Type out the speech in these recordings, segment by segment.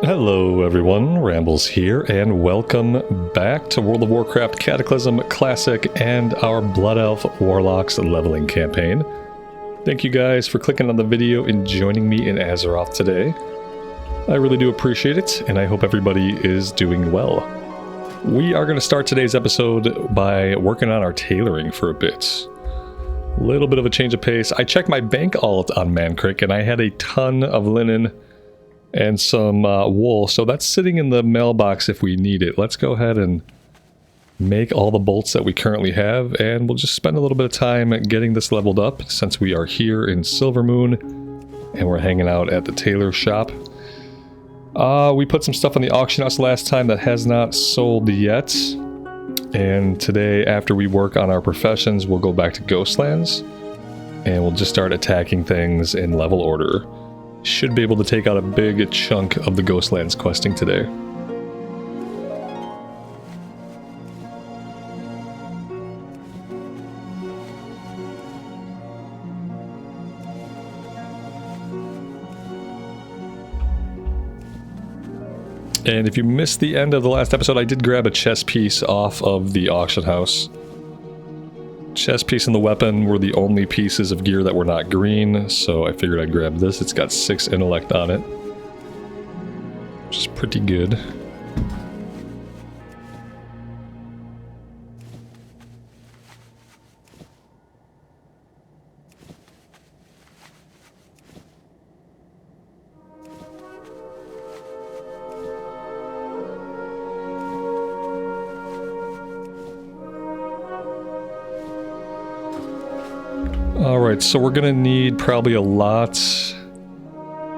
Hello everyone, Rambles here, and welcome back to World of Warcraft Cataclysm Classic and our Blood Elf Warlock's leveling campaign. Thank you guys for clicking on the video and joining me in Azeroth today. I really do appreciate it, and I hope everybody is doing well. We are going to start today's episode by working on our tailoring for a bit. A little bit of a change of pace. I checked my bank alt on Mankrik, and I had a ton of linen and some wool, so that's sitting in the mailbox if we need it. Let's go ahead and make all the bolts that we currently have, and we'll just spend a little bit of time getting this leveled up since we are here in Silvermoon and we're hanging out at the tailor shop. We put some stuff on the auction house last time that has not sold yet, and today after we work on our professions we'll go back to Ghostlands and we'll just start attacking things in level order. Should be able to take out a big chunk of the Ghostlands questing today. And if you missed the end of the last episode, I did grab a chess piece off of the auction house. Chest piece and the weapon were the only pieces of gear that were not green, so I figured I'd grab this. It's got 6 intellect on it, which is pretty good. Alright, so we're gonna need probably a lot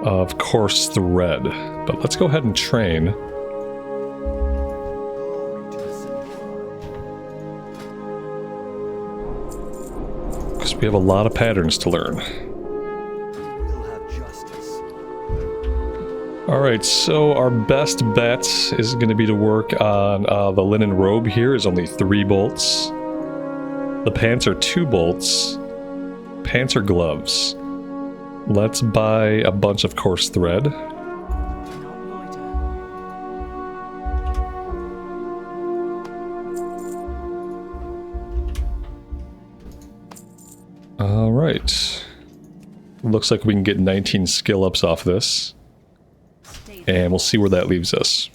of coarse thread, but let's go ahead and train. Because we have a lot of patterns to learn. Alright, so our best bet is going to be to work on the linen robe here is only 3 bolts. The pants are 2 bolts. Pants or gloves. Let's buy a bunch of coarse thread. Alright. Looks like we can get 19 skill ups off this. And we'll see where that leaves us.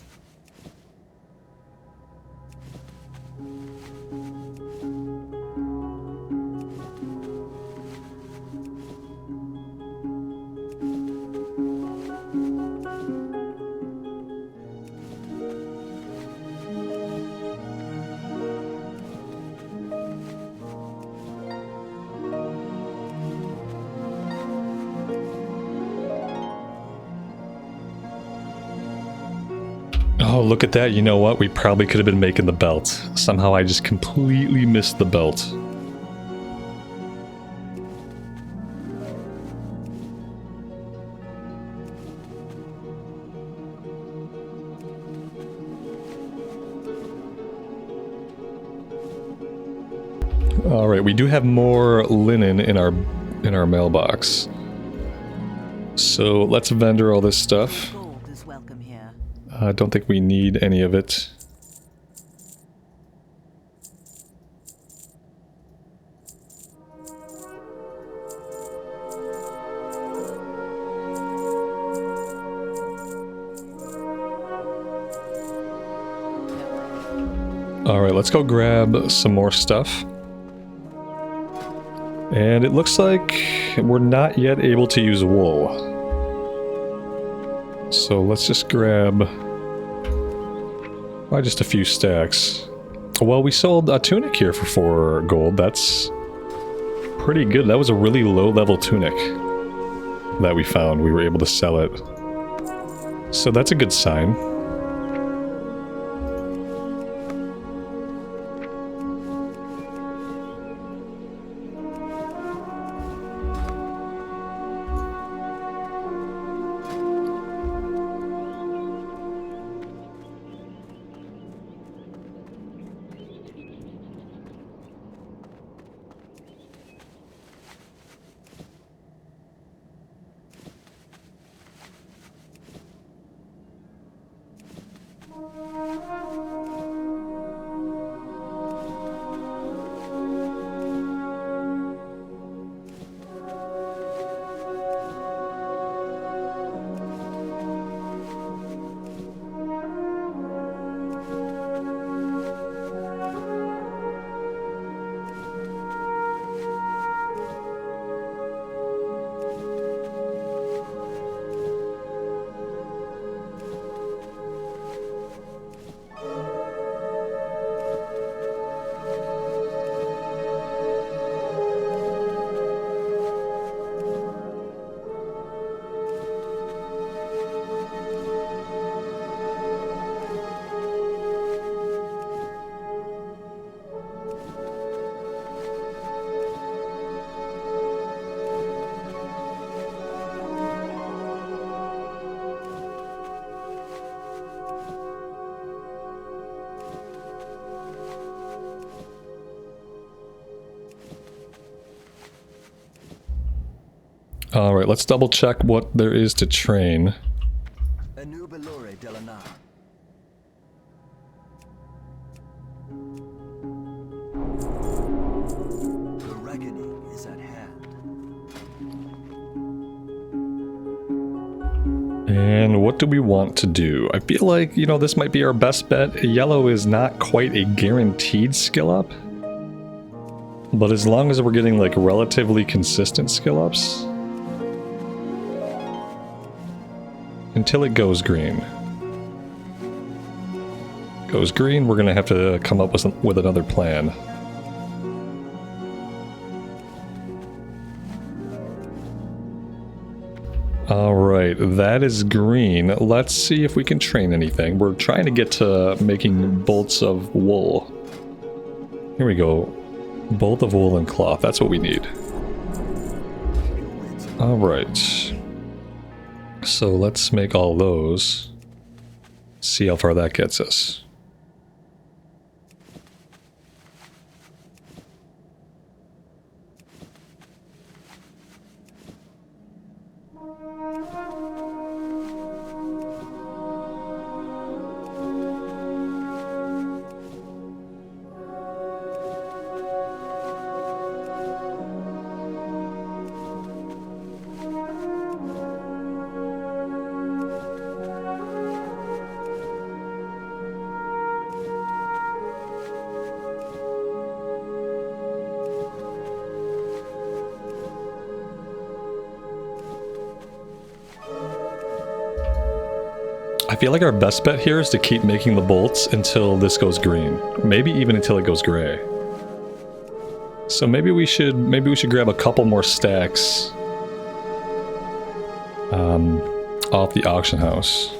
Oh, look at that. You know what? We probably could have been making the belt. Somehow I just completely missed the belt. Alright, we do have more linen in our mailbox. So let's vendor all this stuff. I don't think we need any of it. Alright, let's go grab some more stuff. And it looks like we're not yet able to use wool. So let's just grab just a few stacks. Well, we sold a tunic here for 4 gold. That's pretty good. That was a really low-level tunic that we found. We were able to sell it. So that's a good sign. Alright, let's double check what there is to train. The reckoning is at hand. And what do we want to do? I feel like, you know, this might be our best bet. Yellow is not quite a guaranteed skill up. But as long as we're getting like relatively consistent skill ups. Until it goes green. Goes green, we're gonna have to come up with another plan. Alright, that is green. Let's see if we can train anything. We're trying to get to making bolts of wool. Here we go. Bolt of wool and cloth, that's what we need. Alright. So let's make all those. See how far that gets us. I feel like our best bet here is to keep making the bolts until this goes green. Maybe even until it goes gray. So maybe we should grab a couple more stacks off the auction house.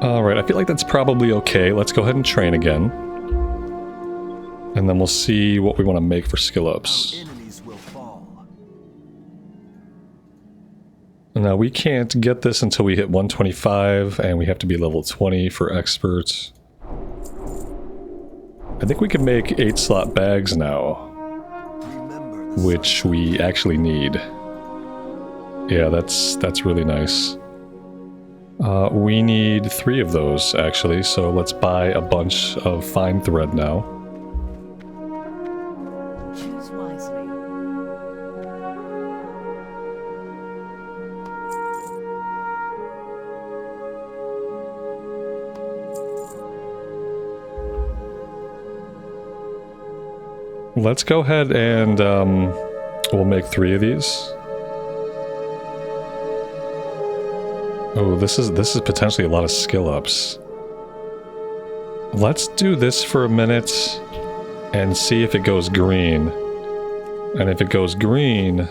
Alright, I feel like that's probably okay. Let's go ahead and train again. And then we'll see what we want to make for skill ups. Now we can't get this until we hit 125, and we have to be level 20 for experts. I think we can make 8-slot bags now, which we actually need. Yeah, that's really nice. We need 3 of those, actually, so let's buy a bunch of fine thread now. Choose wisely. Let's go ahead and we'll make 3 of these. Oh, this is potentially a lot of skill ups. Let's do this for a minute and see if it goes green. And if it goes green,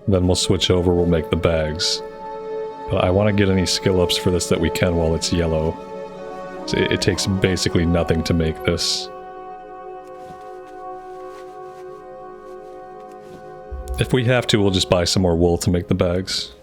then we'll switch over, we'll make the bags. But I want to get any skill ups for this that we can while it's yellow. So it takes basically nothing to make this. If we have to, we'll just buy some more wool to make the bags.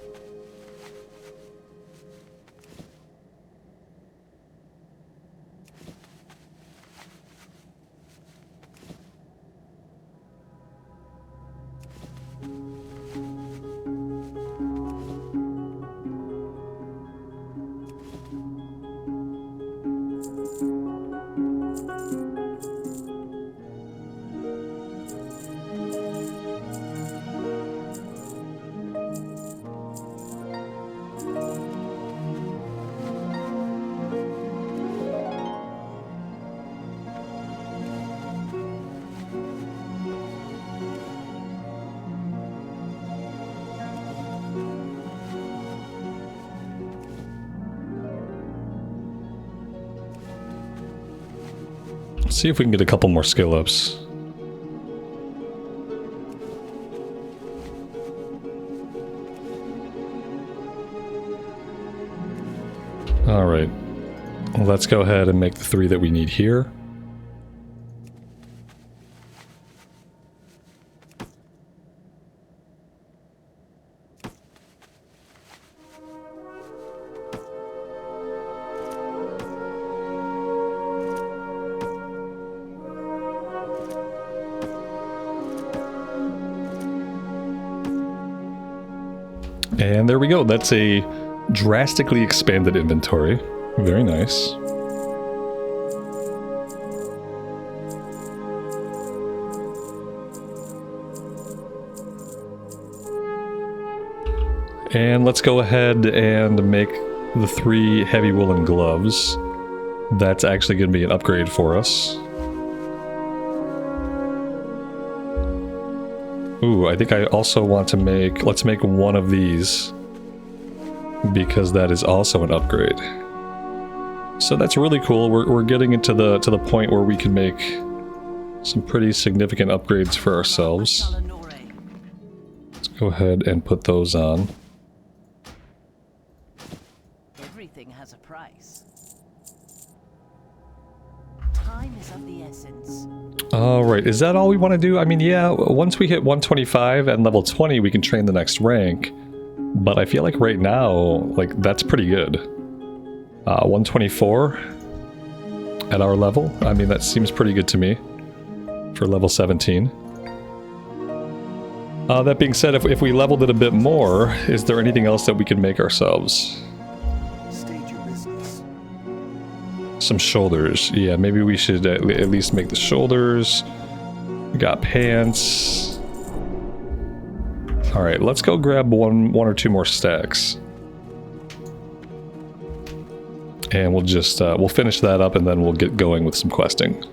Let's see if we can get a couple more skill ups. Alright. Let's go ahead and make the 3 that we need here. And there we go. That's a drastically expanded inventory. Very nice. And let's go ahead and make the 3 heavy woolen gloves. That's actually going to be an upgrade for us. Ooh, I think I also want to make... Let's make 1 of these, because that is also an upgrade. So that's really cool. We're getting into the point where we can make some pretty significant upgrades for ourselves. Let's go ahead and put those on. Everything has a price. Time is of the essence. Alright, is that all we want to do? I mean, yeah, once we hit 125 and level 20, we can train the next rank. But I feel like right now, like, that's pretty good. 124 at our level. I mean, that seems pretty good to me for level 17. That being said, if we leveled it a bit more, is there anything else that we can make ourselves? State your business. Some shoulders. Yeah, maybe we should at least make the shoulders. We got pants. Alright, let's go grab one or 2 more stacks. And we'll just, we'll finish that up and then we'll get going with some questing.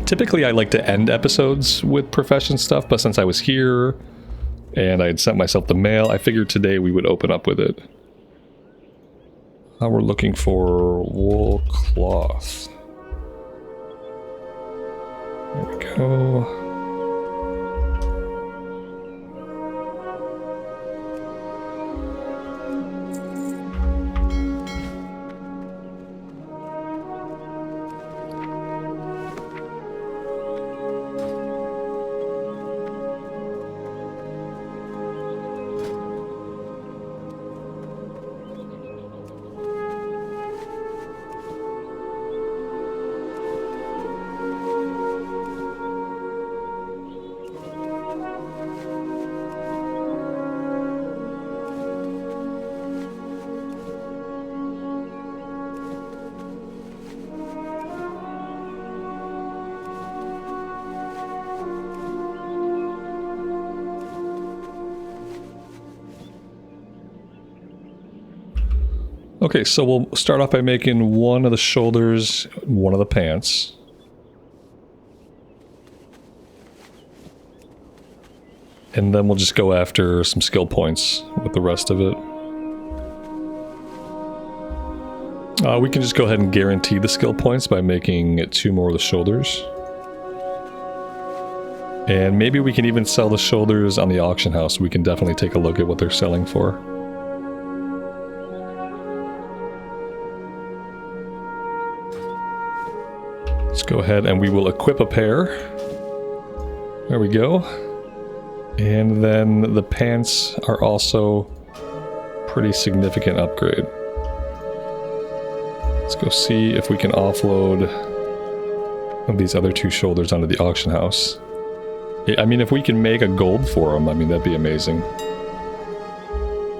Typically I like to end episodes with profession stuff, but since I was here and I had sent myself the mail, I figured today we would open up with it. We're looking for wool cloth. There we go. Okay, so we'll start off by making one of the shoulders, one of the pants. And then we'll just go after some skill points with the rest of it. We can just go ahead and guarantee the skill points by making 2 more of the shoulders. And maybe we can even sell the shoulders on the auction house. We can definitely take a look at what they're selling for. Let's go ahead and we will equip a pair. There we go. And then the pants are also pretty significant upgrade. Let's go see if we can offload these other 2 shoulders onto the auction house. I mean, if we can make a gold for them, I mean, that'd be amazing.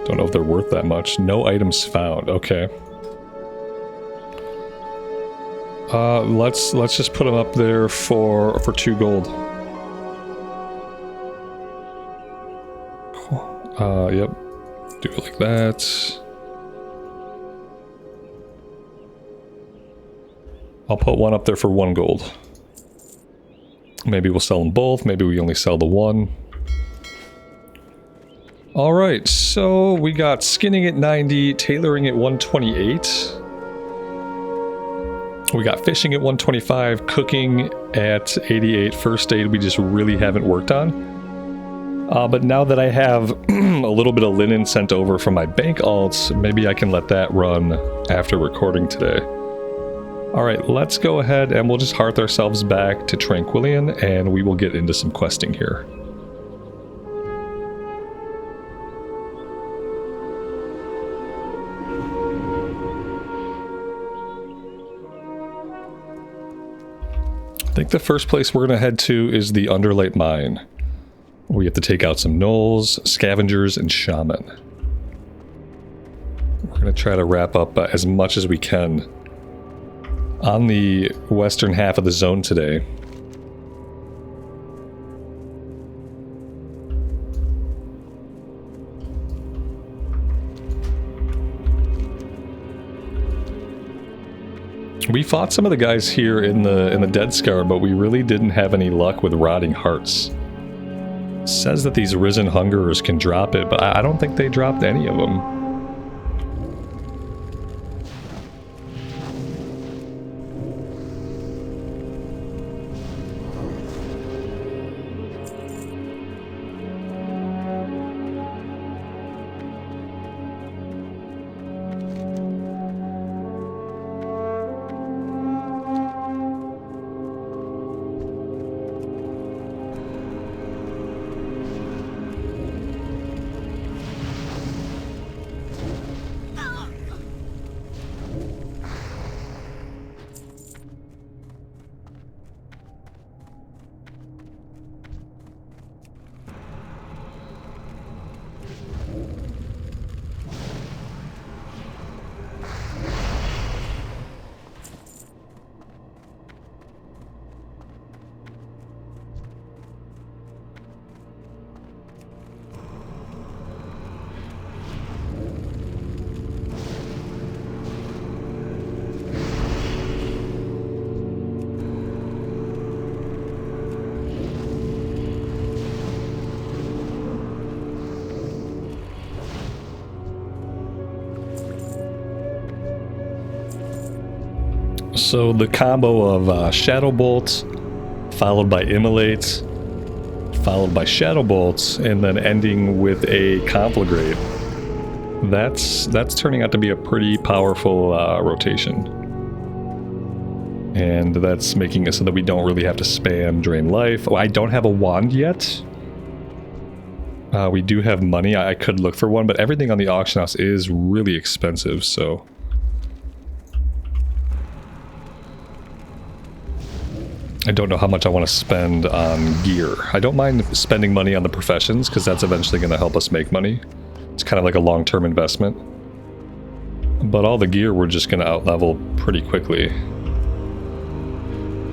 Don't know if they're worth that much. No items found. Okay. Let's just put them up there for 2 gold. Yep. Do it like that. I'll put one up there for 1 gold. Maybe we'll sell them both. Maybe we only sell the one. Alright, so we got skinning at 90, tailoring at 128. We got fishing at 125, cooking at 88. First aid we just really haven't worked on. But now that I have a little bit of linen sent over from my bank alts, maybe I can let that run after recording today. Alright, let's go ahead and we'll just hearth ourselves back to Tranquillien and we will get into some questing here. I think the first place we're going to head to is the Underlight Mine. We have to take out some gnolls, scavengers, and shaman. We're going to try to wrap up as much as we can on the western half of the zone today. We fought some of the guys here in the Dead Scar, but we really didn't have any luck with rotting hearts. It says that these risen hungerers can drop it, but I don't think they dropped any of them. So the combo of Shadow Bolt, followed by Immolate, followed by Shadow Bolts, and then ending with a Conflagrate. That's turning out to be a pretty powerful rotation. And that's making it so that we don't really have to spam Drain Life. Oh, I don't have a wand yet. We do have money. I could look for one, but everything on the auction house is really expensive, so... I don't know how much I want to spend on gear. I don't mind spending money on the professions, because that's eventually going to help us make money. It's kind of like a long-term investment. But all the gear we're just going to out-level pretty quickly.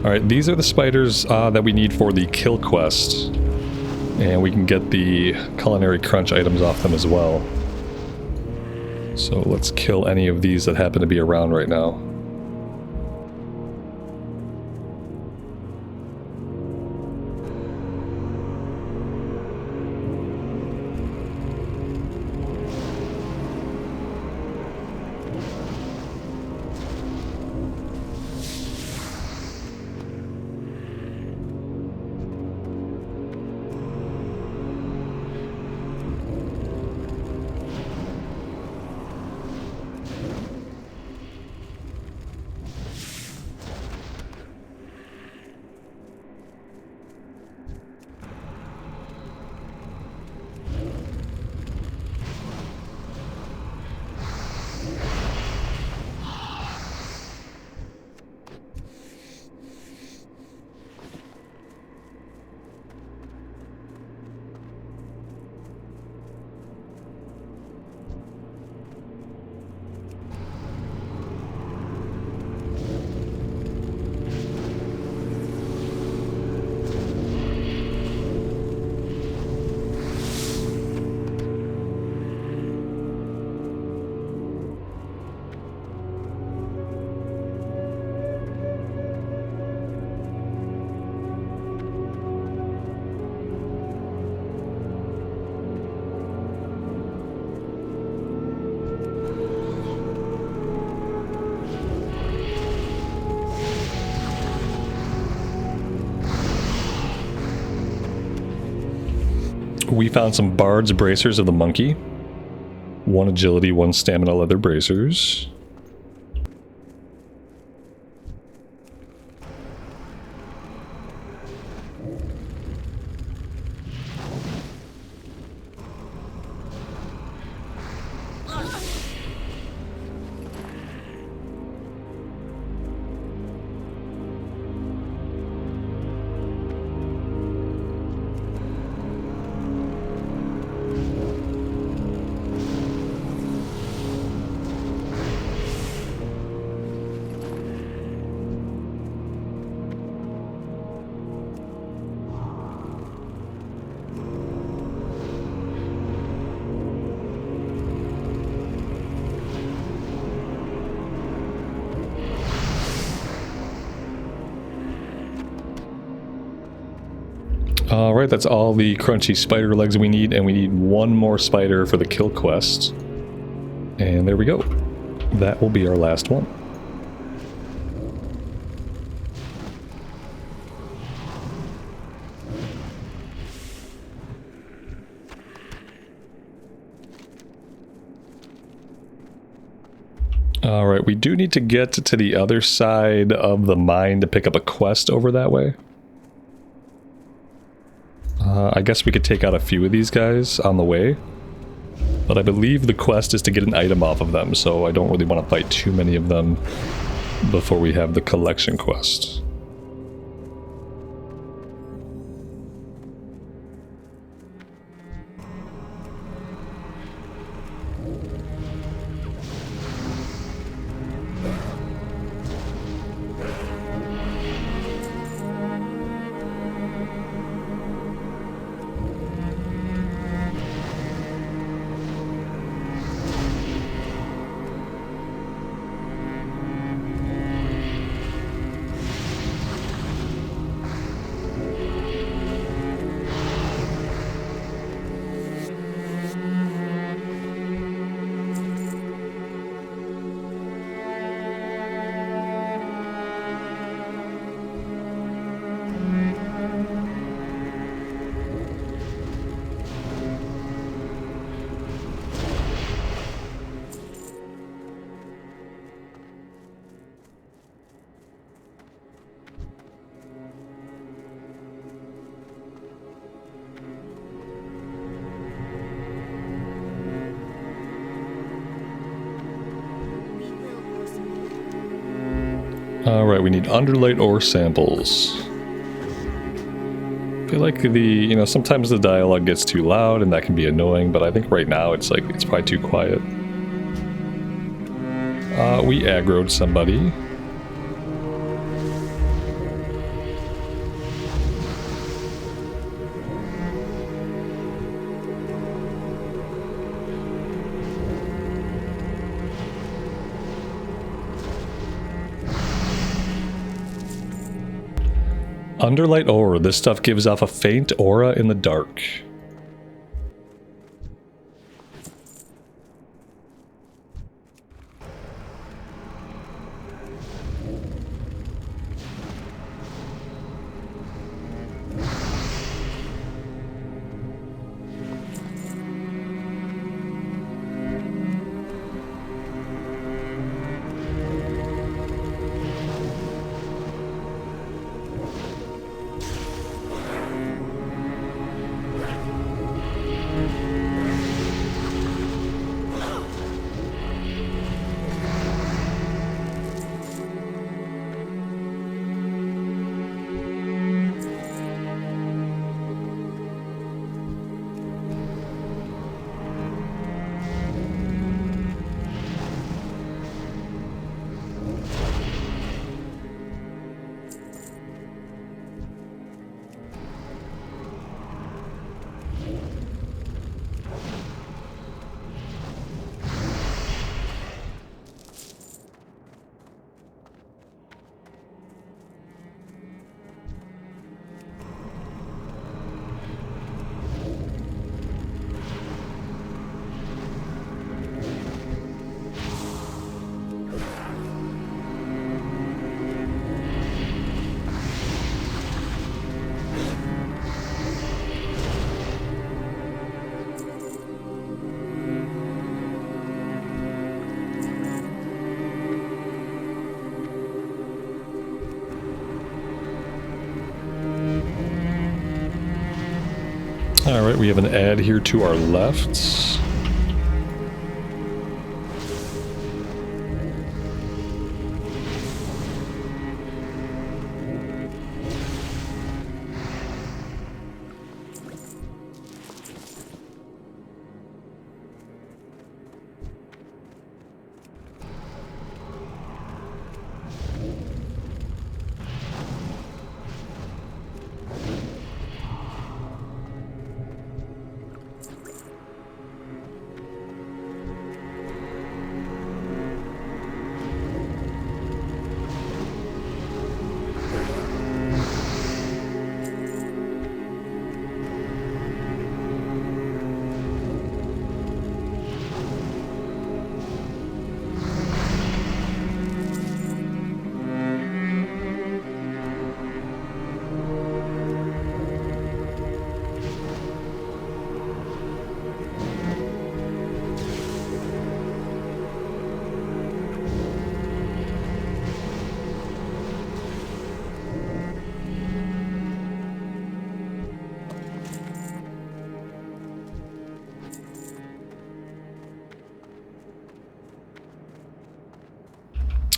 Alright, these are the spiders that we need for the kill quest. And we can get the culinary crunch items off them as well. So let's kill any of these that happen to be around right now. We found some Bard's Bracers of the Monkey. 1 agility, 1 stamina leather bracers. Alright, that's all the crunchy spider legs we need, and we need 1 more spider for the kill quest. And there we go. That will be our last one. Alright, we do need to get to the other side of the mine to pick up a quest over that way. I guess we could take out a few of these guys on the way, but I believe the quest is to get an item off of them, so I don't really want to fight too many of them before we have the collection quest. Alright, we need underlight ore samples. I feel like sometimes the dialogue gets too loud and that can be annoying, but I think right now it's probably too quiet. We aggroed somebody. Underlight ore. This stuff gives off a faint aura in the dark. Alright, we have an ad here to our left.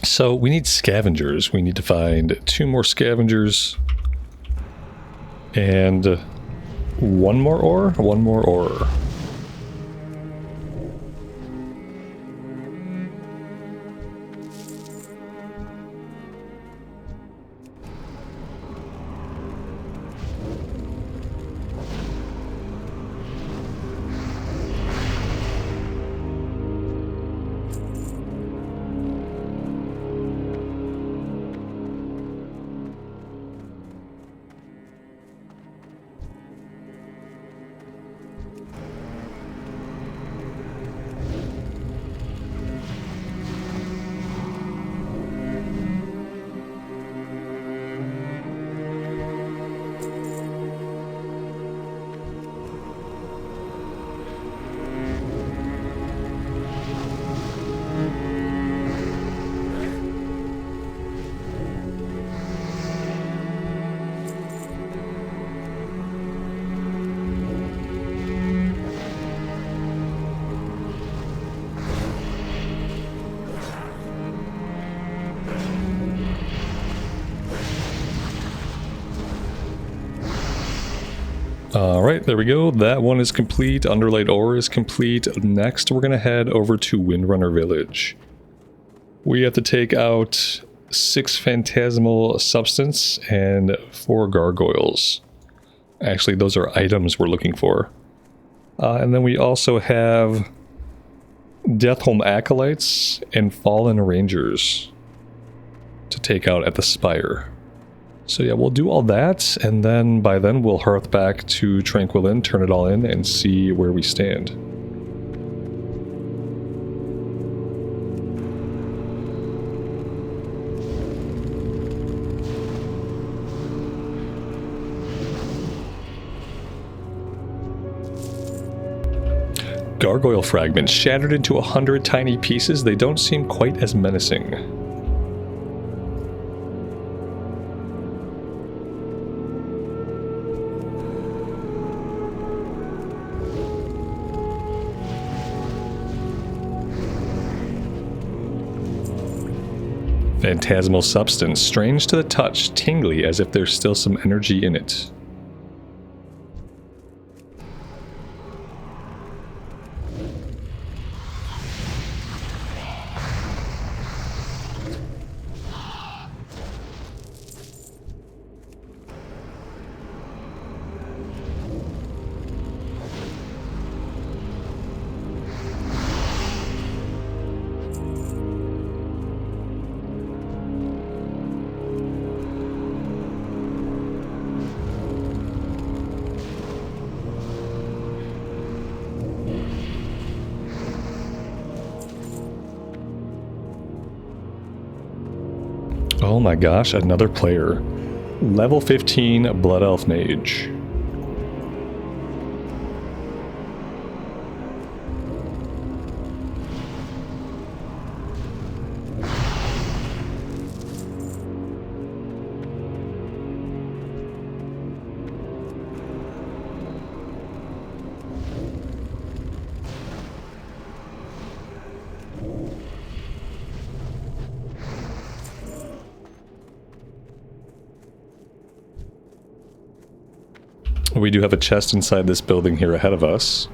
So we need scavengers. We need to find 2 more scavengers and 1 more ore? 1 more ore. Alright, there we go. That one is complete. Underlight ore is complete. Next, we're going to head over to Windrunner Village. We have to take out 6 phantasmal substance and 4 gargoyles. Actually, those are items we're looking for. And then we also have Deathholm Acolytes and Fallen Rangers to take out at the Spire. So yeah, we'll do all that, and then by then we'll hearth back to Tranquillien, turn it all in, and see where we stand. Gargoyle fragments shattered into 100 tiny pieces. They don't seem quite as menacing. Phantasmal substance, strange to the touch, tingly as if there's still some energy in it. Oh my gosh, another player. Level 15 Blood Elf Mage. We do have a chest inside this building here ahead of us.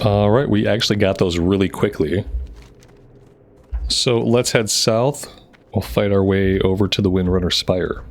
Alright, we actually got those really quickly. So let's head south. We'll fight our way over to the Windrunner Spire.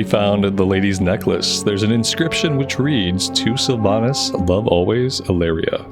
we found the lady's necklace. There's an inscription which reads, "To Sylvanas, love always, Ilaria."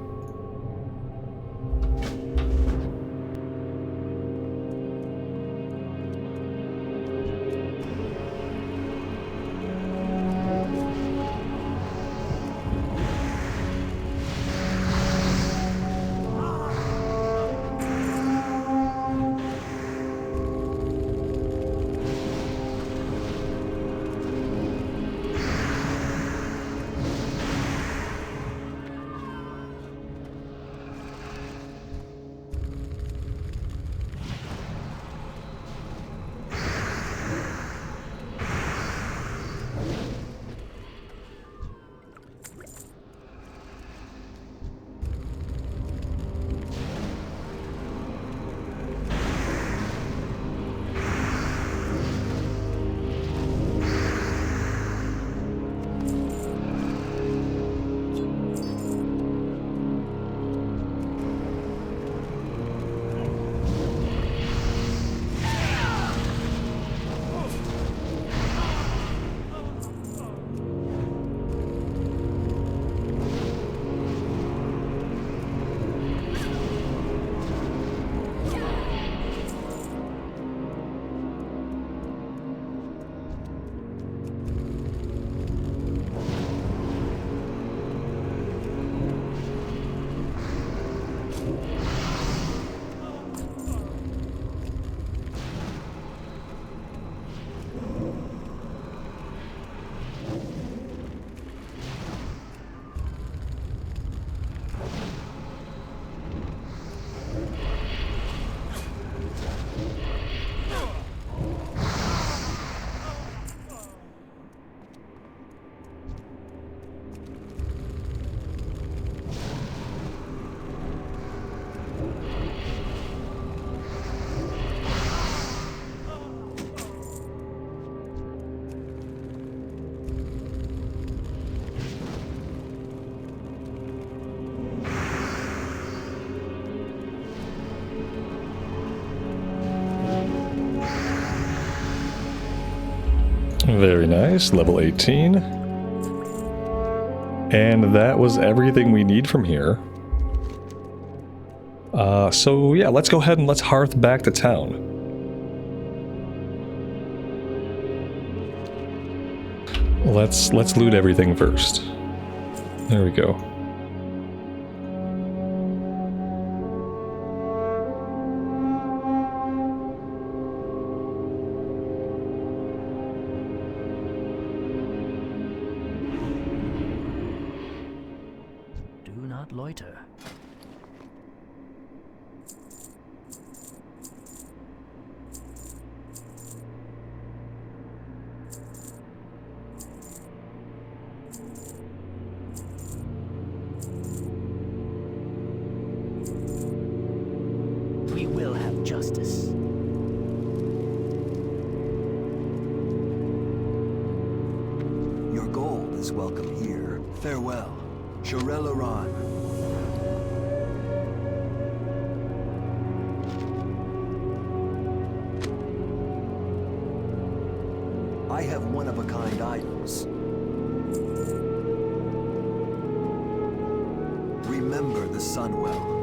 Very nice, level 18. And that was everything we need from here. So yeah, let's go ahead and let's hearth back to town. Let's loot everything first. There we go. Loiter. We will have justice. Your gold is welcome here. Farewell. Shirelaran. I have one-of-a-kind items. Remember the Sunwell.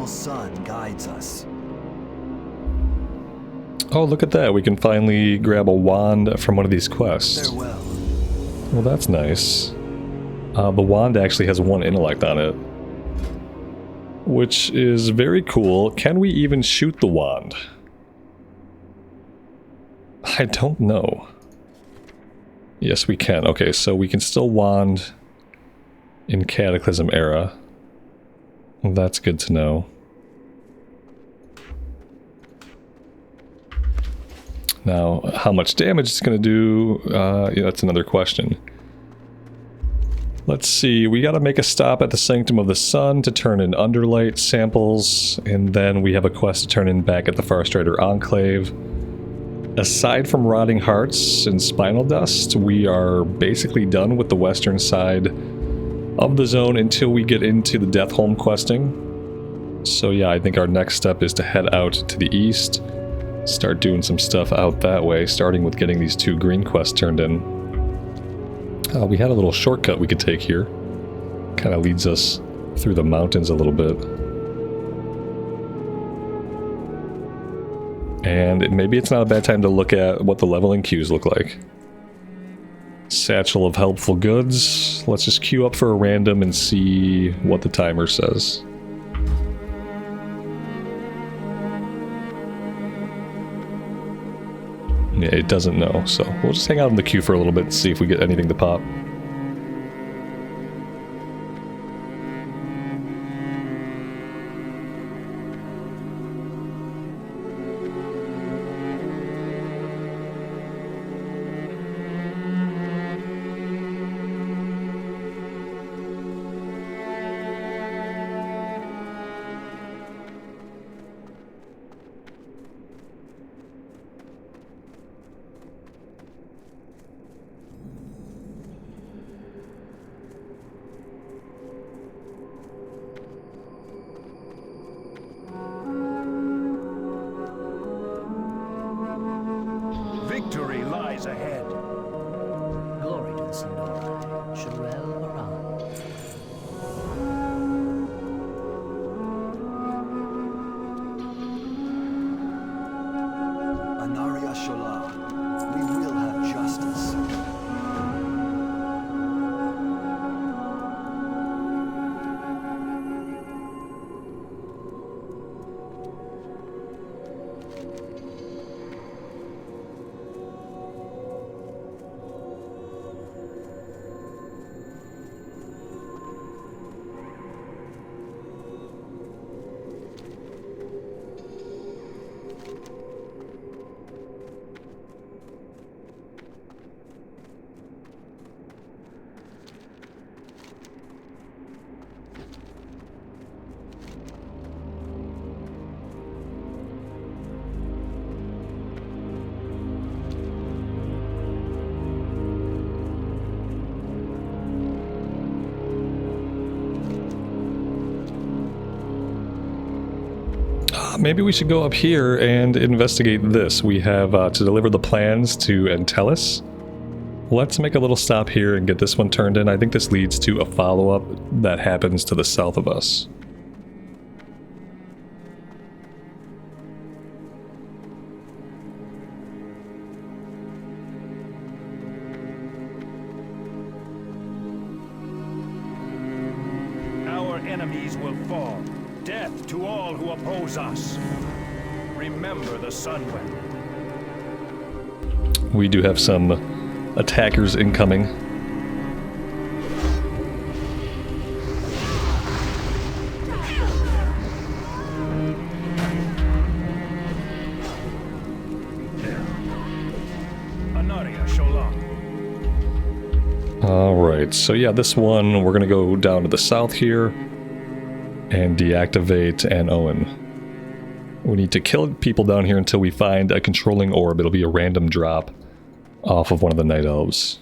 Sun guides us. Oh, look at that. We can finally grab a wand from one of these quests. Farewell. Well, that's nice. The wand actually has 1 intellect on it, which is very cool. Can we even shoot the wand? I don't know. Yes, we can. Okay, so we can still wand in Cataclysm era. Well, that's good to know. Now, how much damage it's going to do, yeah, that's another question. Let's see, we got to make a stop at the Sanctum of the Sun to turn in Underlight samples, and then we have a quest to turn in back at the Farstrider Enclave. Aside from Rotting Hearts and Spinal Dust, we are basically done with the western side of the zone until we get into the Deathholm questing. So yeah, I think our next step is to head out to the east, start doing some stuff out that way, starting with getting these 2 green quests turned in. We had a little shortcut we could take here. Kind of leads us through the mountains a little bit. And maybe it's not a bad time to look at what the leveling queues look like. Satchel of Helpful Goods. Let's just queue up for a random and see what the timer says. Yeah, it doesn't know, so we'll just hang out in the queue for a little bit and see if we get anything to pop. Victory lies ahead. Glory to the Sindora. Sharel Aran. Anaria Shola. We will have justice. Maybe we should go up here and investigate this. We have to deliver the plans to Entellus. Let's make a little stop here and get this one turned in. I think this leads to a follow-up that happens to the south of us. Our enemies will fall. Death to all who oppose us. Remember the Sunwell. We do have some attackers incoming. Anaria Shola. Alright, so yeah, this one, we're gonna go down to the south here and deactivate an Owen. We need to kill people down here until we find a controlling orb. It'll be a random drop off of one of the Night Elves.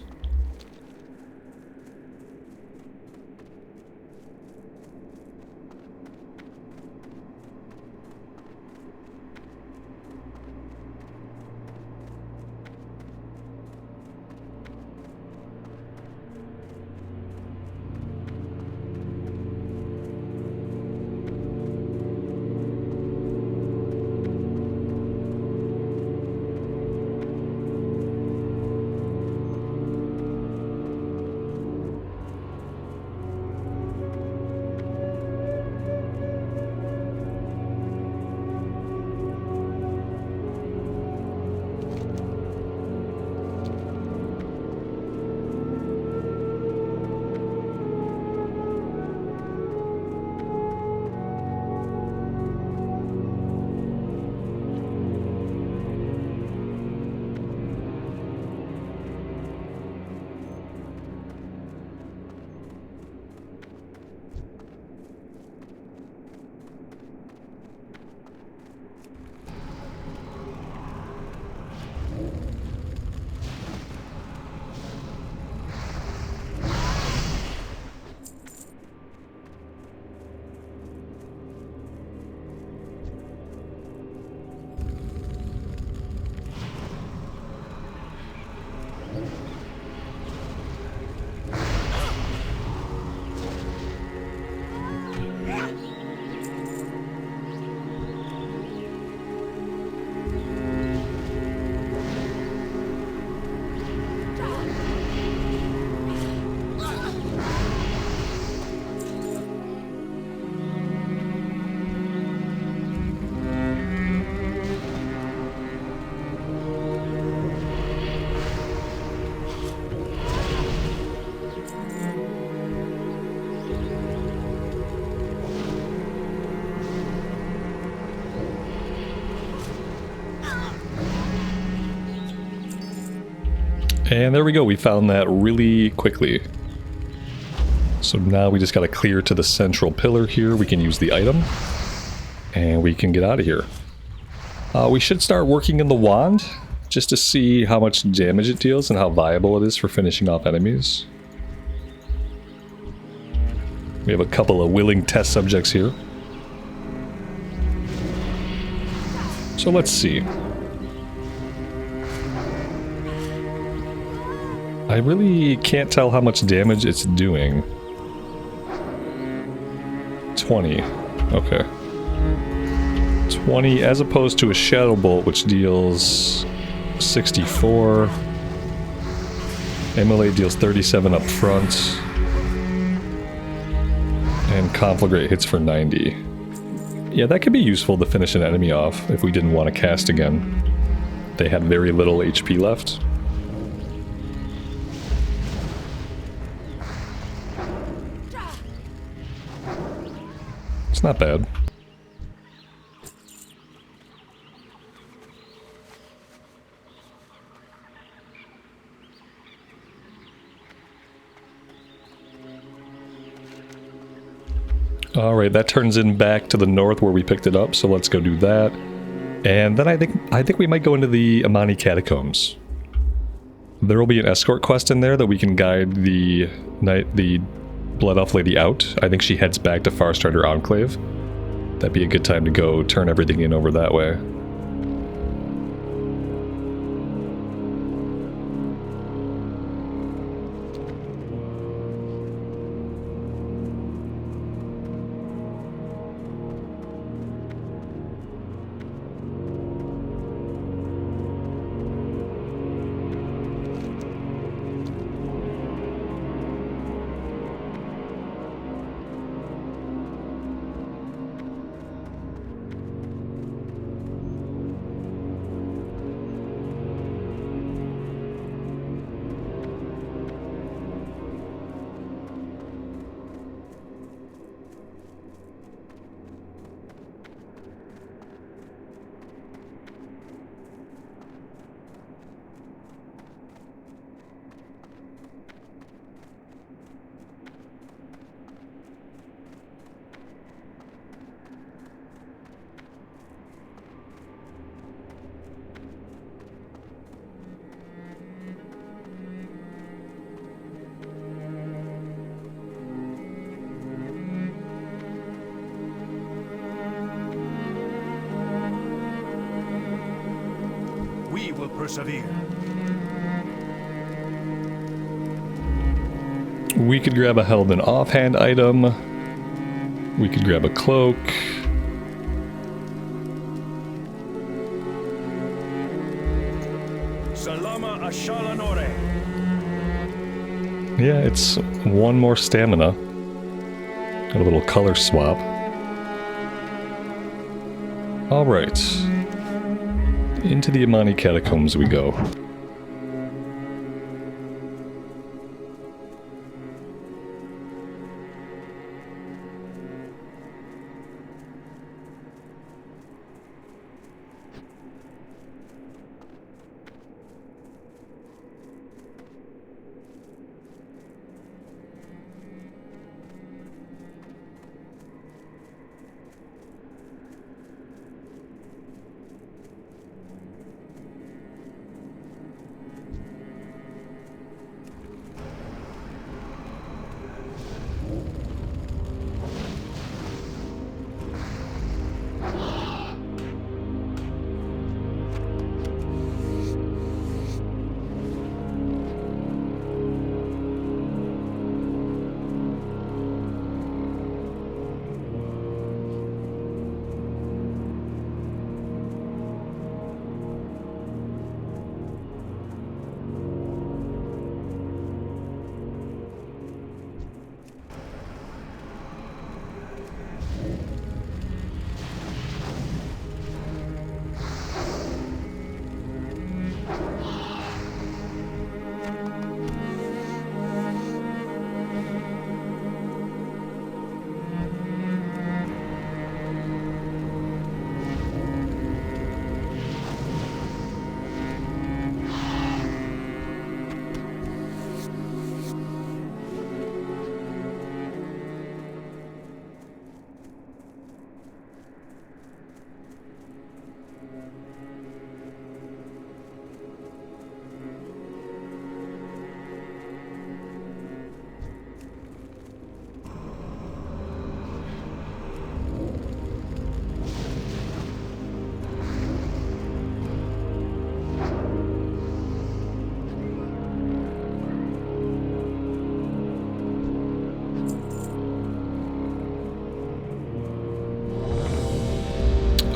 And there we go, we found that really quickly. So now we just gotta clear to the central pillar here. We can use the item. And we can get out of here. We should start working in the wand, just to see how much damage it deals and how viable it is for finishing off enemies. We have a couple of willing test subjects here. So let's see. I really can't tell how much damage it's doing. 20. Okay. 20 as opposed to a Shadow Bolt, which deals 64. Immolate deals 37 up front. And Conflagrate hits for 90. Yeah, that could be useful to finish an enemy off if we didn't want to cast again. They had very little HP left. It's not bad. Alright, that turns in back to the north where we picked it up, so let's go do that. And then I think we might go into the Amani catacombs. There will be an escort quest in there that we can guide the Blood Elf Lady out. I think she heads back to Farstrider Enclave. That'd be a good time to go turn everything in over that way. We will persevere. We could grab a held and offhand item. We could grab a cloak. Salama Ashalanore. Yeah, it's one more stamina. Got a little color swap. Alright. Into the Amani catacombs we go.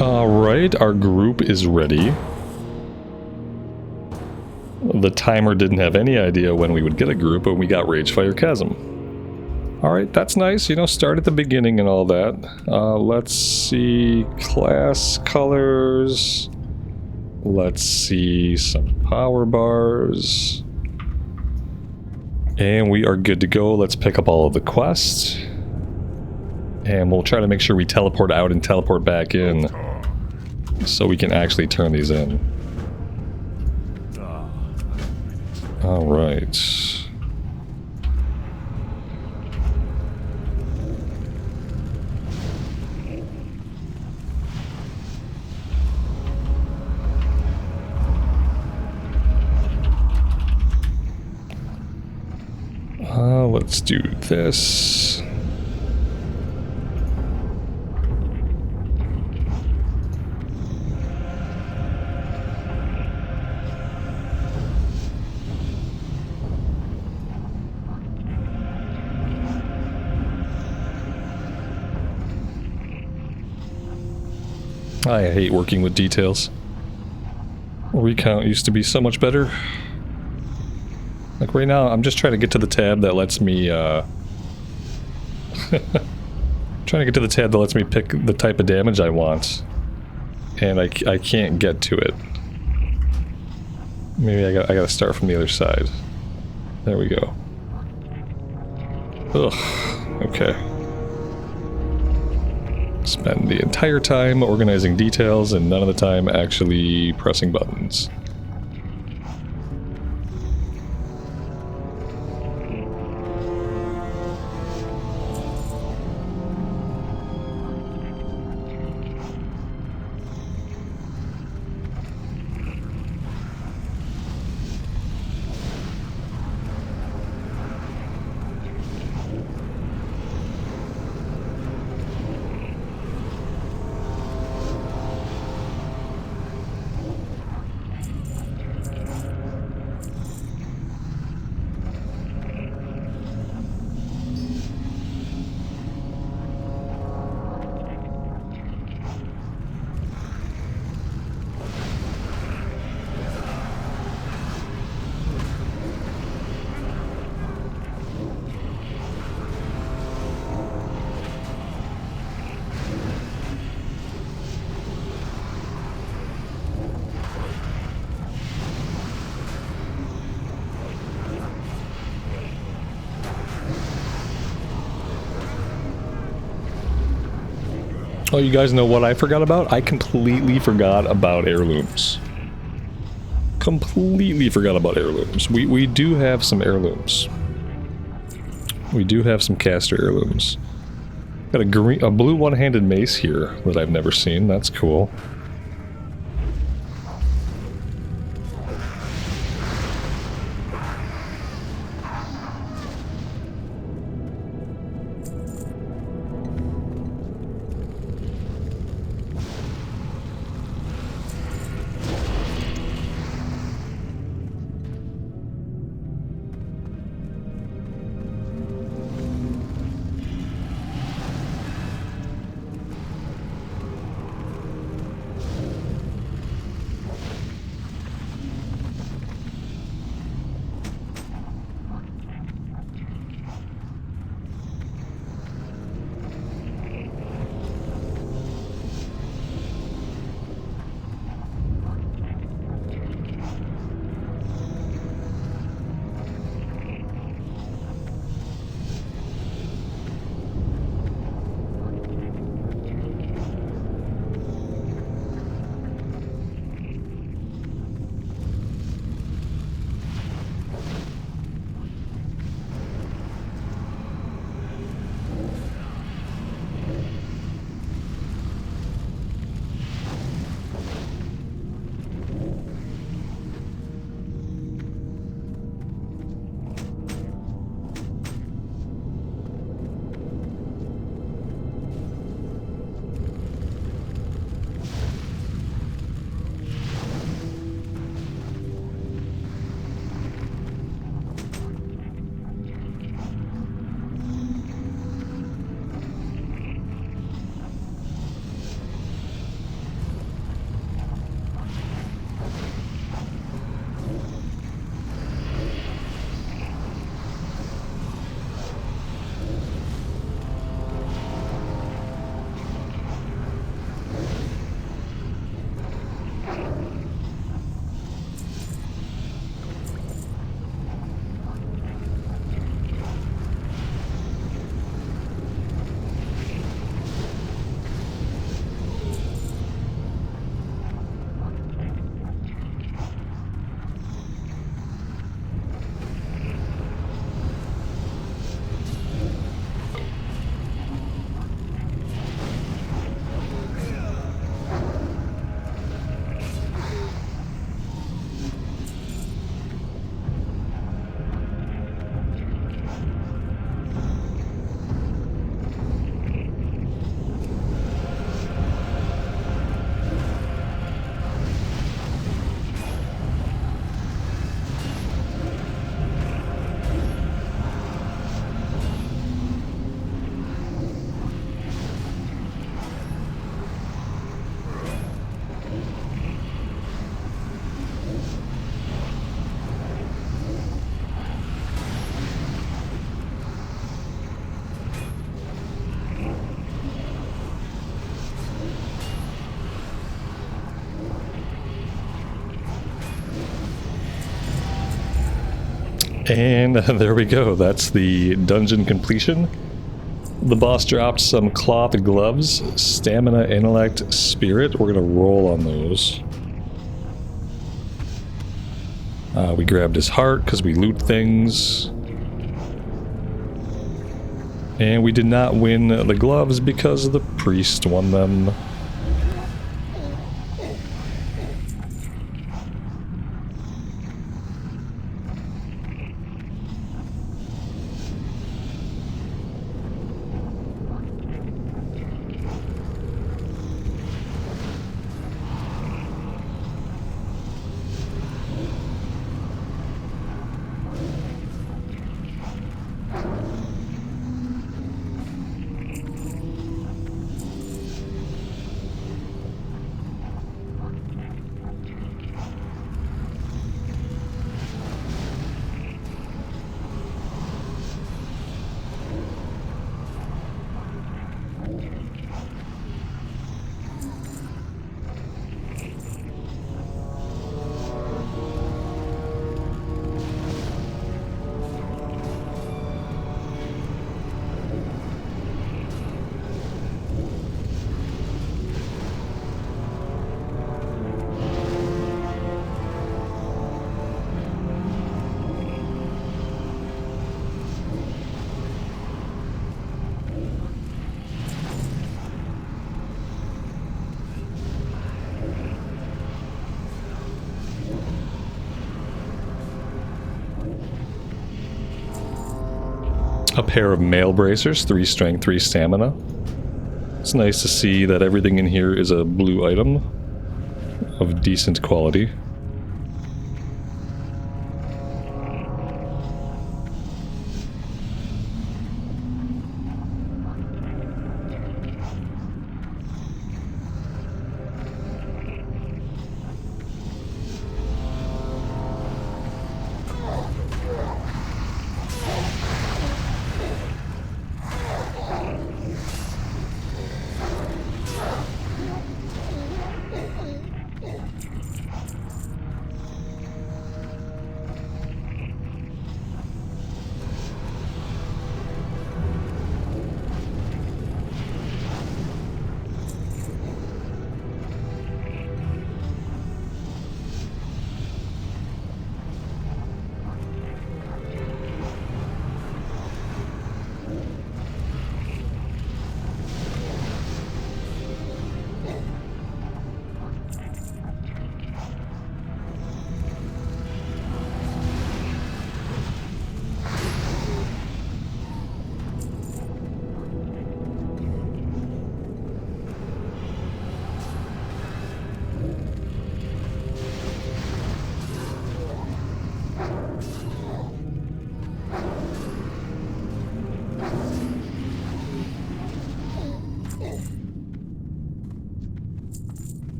Alright, our group is ready. The timer didn't have any idea when we would get a group, but we got Ragefire Chasm. Alright, that's nice, you know, start at the beginning and all that. Let's see, class colors. Let's see some power bars. And we are good to go. Let's pick up all of the quests. And we'll try to make sure we teleport out and teleport back in so we can actually turn these in. Alright. Let's do this. I hate working with details. Recount used to be so much better. Like right now, I'm just trying to get to the tab that lets me, trying to get to the tab that lets me pick the type of damage I want. And I can't get to it. Maybe I gotta start from the other side. There we go. Ugh, okay. Spend the entire time organizing details and none of the time actually pressing buttons. Oh, you guys know what I forgot about? I completely forgot about heirlooms. Completely forgot about heirlooms. We do have some heirlooms. We do have some caster heirlooms. Got a blue one-handed mace here that I've never seen. That's cool. And there we go. That's the dungeon completion. The boss dropped some cloth gloves, stamina, intellect, spirit. We're going to roll on those. We grabbed his heart because we loot things. And we did not win the gloves because the priest won them. A pair of mail bracers, 3 strength, 3 stamina. It's nice to see that everything in here is a blue item of decent quality.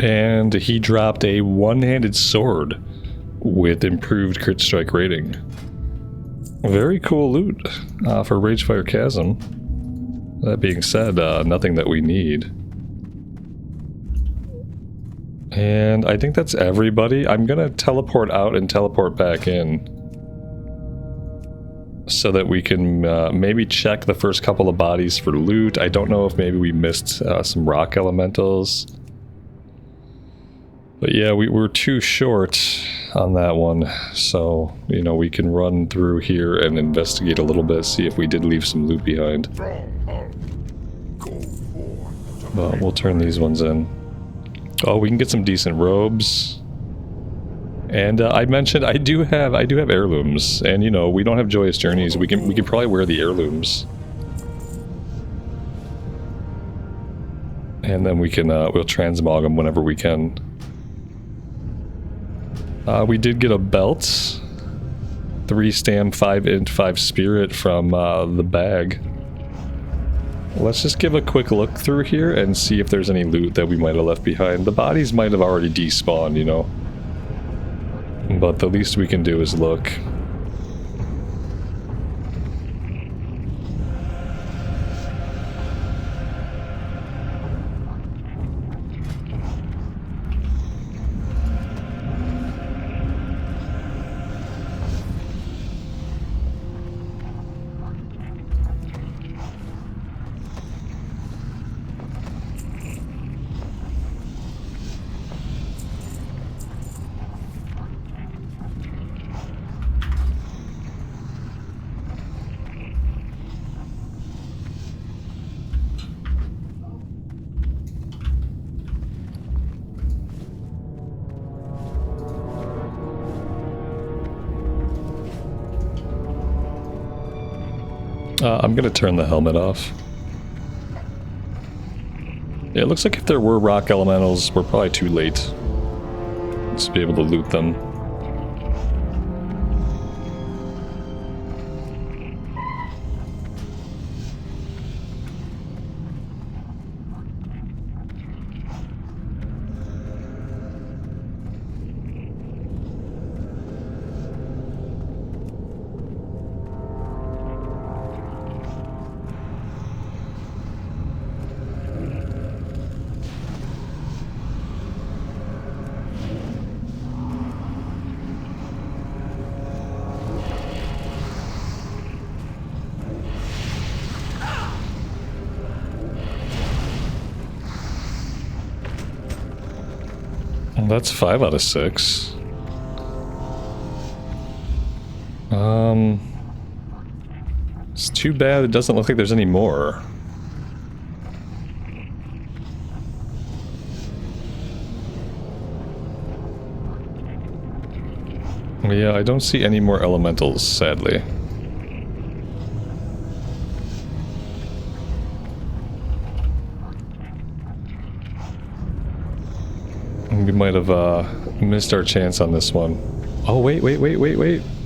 And he dropped a one-handed sword with improved crit strike rating. Very cool loot for Ragefire Chasm. That being said, nothing that we need. And I think that's everybody. I'm gonna teleport out and teleport back in, so that we can maybe check the first couple of bodies for loot. I don't know if maybe we missed some rock elementals. But yeah, we were too short on that one, so, you know, we can run through here and investigate a little bit, see if we did leave some loot behind. But we'll turn these ones in. Oh, we can get some decent robes. And I mentioned I do have heirlooms, and you know, we don't have joyous journeys. We can probably wear the heirlooms. And then we can we'll transmog them whenever we can. We did get a belt, 3 stam, 5 int, 5 spirit from the bag. Let's just give a quick look through here and see if there's any loot that we might have left behind. The bodies might have already despawned, you know. But the least we can do is look. I'm gonna turn the helmet off. Yeah, it looks like if there were rock elementals, we're probably too late to be able to loot them. That's 5 out of 6. It's too bad it doesn't look like there's any more. Yeah, I don't see any more elementals, sadly. We might have missed our chance on this one. Oh, wait.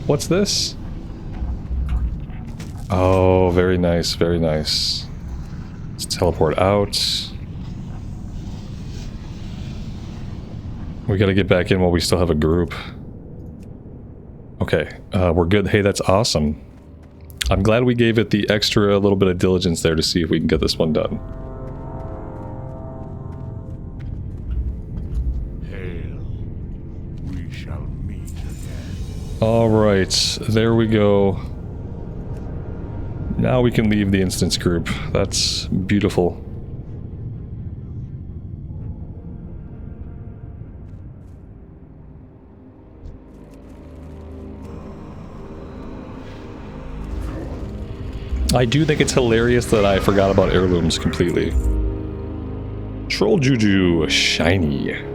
What's this? Oh, very nice, very nice. Let's teleport out. We gotta get back in while we still have a group. Okay, we're good. Hey, that's awesome. I'm glad we gave it the extra little bit of diligence there to see if we can get this one done. Alright, there we go. Now we can leave the instance group. That's beautiful. I do think it's hilarious that I forgot about heirlooms completely. Troll Juju, shiny.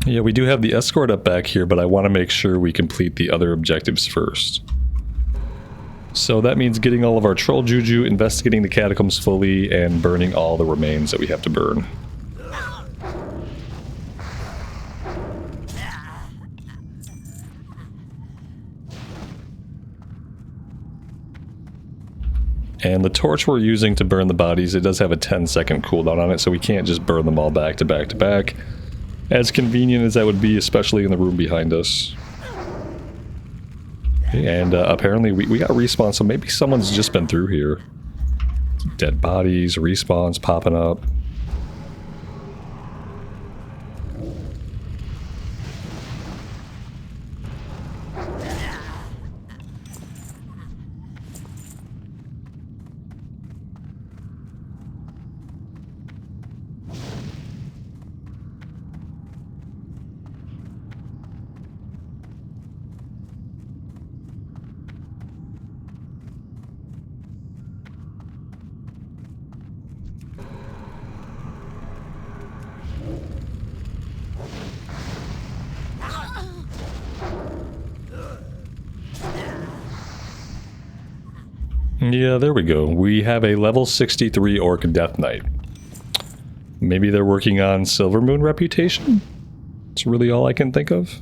Yeah, we do have the escort up back here, but I want to make sure we complete the other objectives first. So that means getting all of our troll juju, investigating the catacombs fully, and burning all the remains that we have to burn. And the torch we're using to burn the bodies, it does have a 10-second cooldown on it, so we can't just burn them all back to back to back. As convenient as that would be, especially in the room behind us. And apparently we got respawn, so maybe someone's just been through here. Dead bodies, respawns popping up. Yeah, there we go. We have a level 63 Orc Death Knight. Maybe they're working on Silver Moon reputation? That's really all I can think of.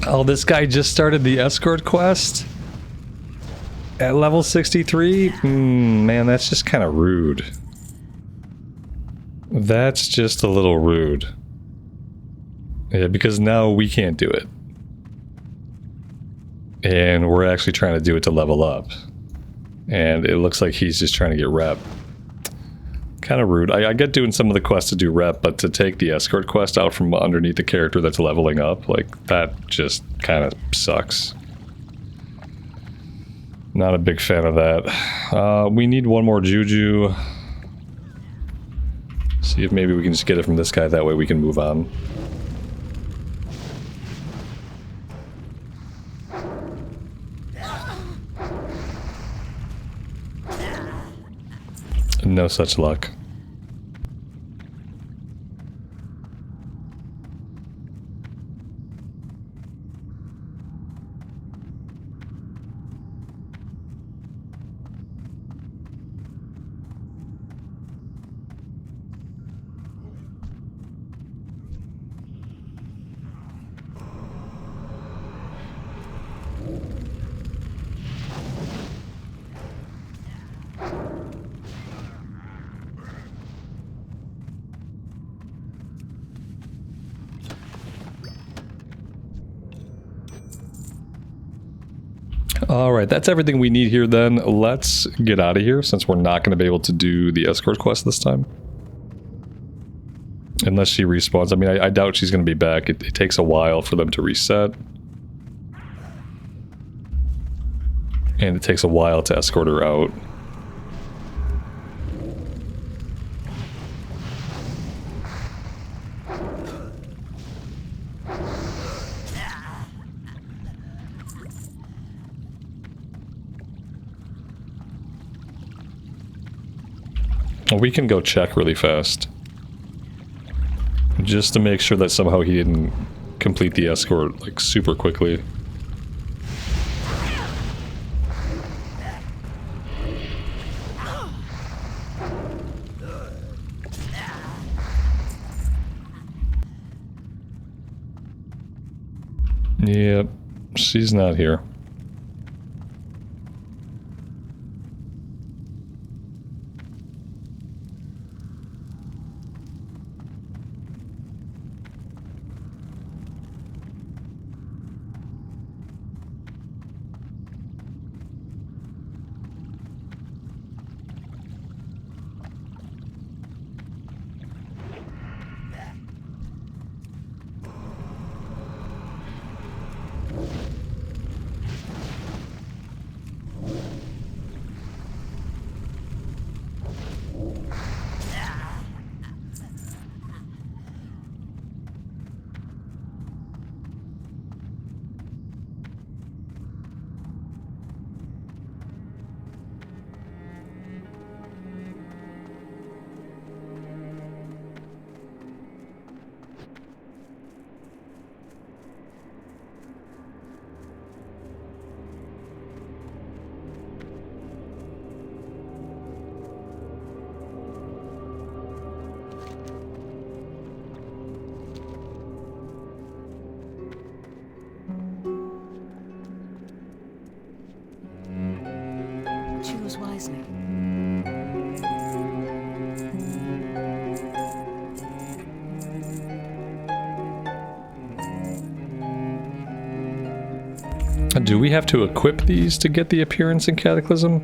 Oh, this guy just started the escort quest? At level 63? Man, that's just kind of rude. That's just a little rude. Yeah, because now we can't do it. And we're actually trying to do it to level up. And it looks like he's just trying to get rep. Kind of rude. I get doing some of the quests to do rep, but to take the escort quest out from underneath the character that's leveling up, like, that just kind of sucks. Not a big fan of that. We need one more juju. See if maybe we can just get it from this guy, that way we can move on. No such luck. Alright, that's everything we need here then. Let's get out of here since we're not going to be able to do the escort quest this time. Unless she respawns. I mean, I doubt she's going to be back. It takes a while for them to reset. And it takes a while to escort her out. Well, we can go check really fast. just to make sure that somehow he didn't complete the escort like super quickly. Yep, she's not here. Choose wisely. Do we have to equip these to get the appearance in Cataclysm?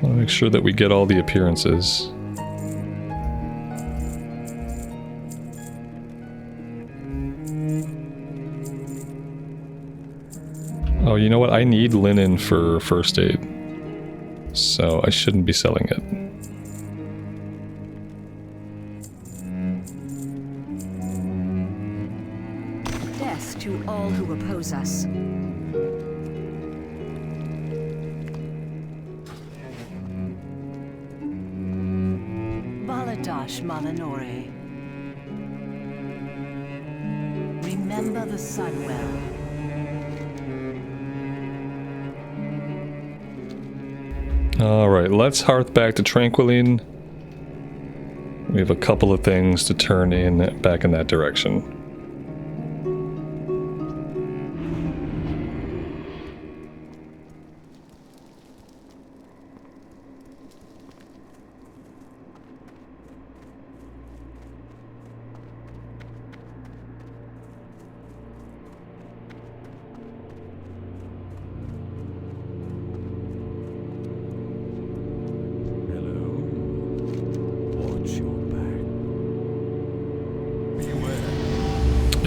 I'll make sure that we get all the appearances. Oh, you know what? I need linen for first aid, so I shouldn't be selling it. Death to all who oppose us. Baladash Malanore. Remember the sun well. Alright, let's hearth back to Tranquillien. We have a couple of things to turn in back in that direction.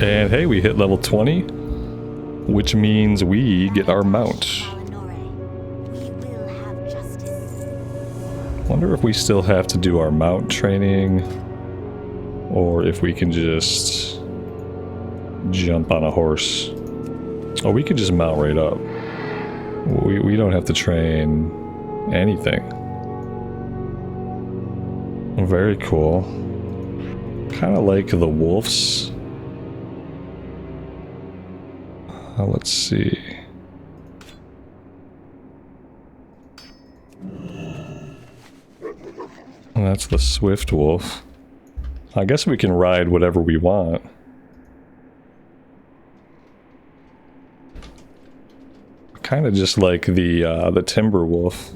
And hey, we hit level 20, which means we get our mount. Wonder if we still have to do our mount training, or if we can just jump on a horse. Oh, we could just mount right up. We don't have to train anything. Very cool. Kind of like the wolves. Let's see. That's the swift wolf. I guess we can ride whatever we want. Kind of just like the timber wolf.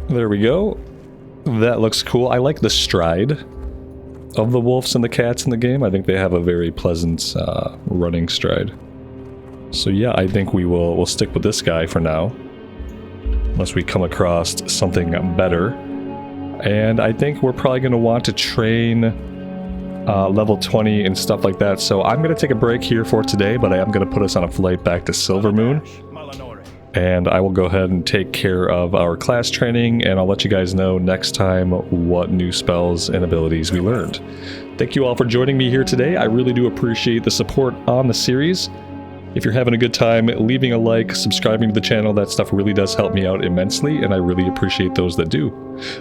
There we go. That looks cool. I like the stride of the wolves and the cats in the game. I think they have a very pleasant running stride. So yeah, I think we'll stick with this guy for now, unless we come across something better. And I think we're probably going to want to train level 20 and stuff like that. So I'm going to take a break here for today, but I am going to put us on a flight back to Silvermoon. And I will go ahead and take care of our class training, and I'll let you guys know next time what new spells and abilities we learned. Thank you all for joining me here today. I really do appreciate the support on the series. If you're having a good time, leaving a like, subscribing to the channel, that stuff really does help me out immensely, and I really appreciate those that do.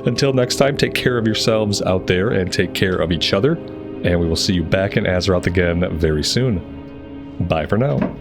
Until next time, take care of yourselves out there and take care of each other, and we will see you back in Azeroth again very soon. Bye for now.